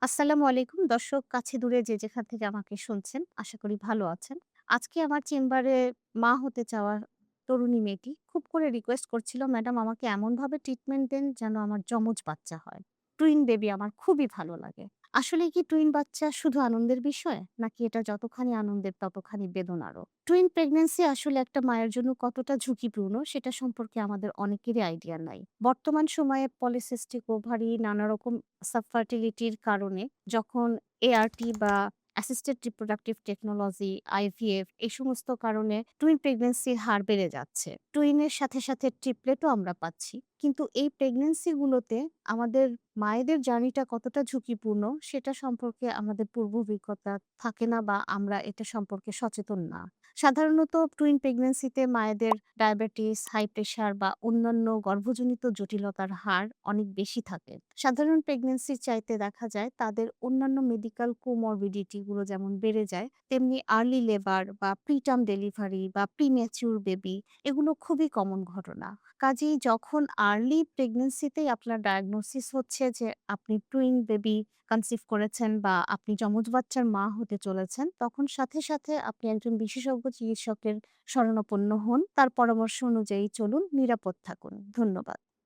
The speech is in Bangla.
আসসালামু আলাইকুম দর্শক কাছে দূরে যে যেখান থেকে আমাকে শুনছেন আশা করি ভালো আছেন। আজকে আমার চেম্বারে মা হতে চাওয়া তরুণী মেয়েটি খুব করে রিকোয়েস্ট করছিল, ম্যাডাম আমাকে এমনভাবে ট্রিটমেন্ট দেন যেন আমার যমজ বাচ্চা হয়। টুইন বেবি আমার খুবই ভালো লাগে। আসলে কি টুইন বাচ্চা শুধু আনন্দের বিষয়? নাকি এটা যতখানি আনন্দের ততখানি বেদনারও? টুইন প্রেগন্যান্সি আসলে একটা মায়ের জন্য কতটা ঝুঁকিপূর্ণ সেটা সম্পর্কে আমাদের অনেকেরই আইডিয়া নাই। বর্তমান সময়ে পলিসিস্টিক ওভারি নানা রকম সাবফার্টিলিটির কারণে যখন এআরটি বা অ্যাসিস্টেড রিপ্রোডাক্টিভ টেকনোলজি, আইভিএফ এই সমস্ত কারণে টুইন প্রেগন্যান্সির হার বেড়ে যাচ্ছে। টুইনের সাথে ট্রিপলেটও আমরা পাচ্ছি। কিন্তু এই প্রেগন্যান্সি গুলোতে আমাদের মায়েদের জার্নিটা কতটা ঝুঁকিপূর্ণ সেটা সম্পর্কে আমাদের পূর্ব অভিজ্ঞতা থাকে না বা আমরা এটা সম্পর্কে সচেতন না। সাধারণত টুইন প্রেগন্যান্সিতে মায়েদের ডায়াবেটিস, হাই প্রেশার বা অন্যান্য গর্ভজনিত জটিলতার হার অনেক বেশি থাকে। সাধারণ প্রেগন্যান্সির চাইতে দেখা যায় তাদের অন্যান্য মেডিকেল কোমরবিডিটি গুলো যেমন বেড়ে যায়, তেমনি আর্লি লেবার বা প্রিটার্ম ডেলিভারি বা প্রিম্যাচিউর বেবি এগুলো খুবই কমন ঘটনা। কাজেই যখন আর্লি প্রেগন্যান্সিতেই আপনার ডায়াগনোসিস হচ্ছে যে আপনি টুইন বেবি কনসিভ করেছেন বা আপনি যমজ বাচ্চার মা হতে চলেছেন, তখন সাথে আপনি একজন বিশেষজ্ঞ চিকিৎসকের শরণাপন্ন হন। তার পরামর্শ অনুযায়ী চলুন, নিরাপদ থাকুন। ধন্যবাদ।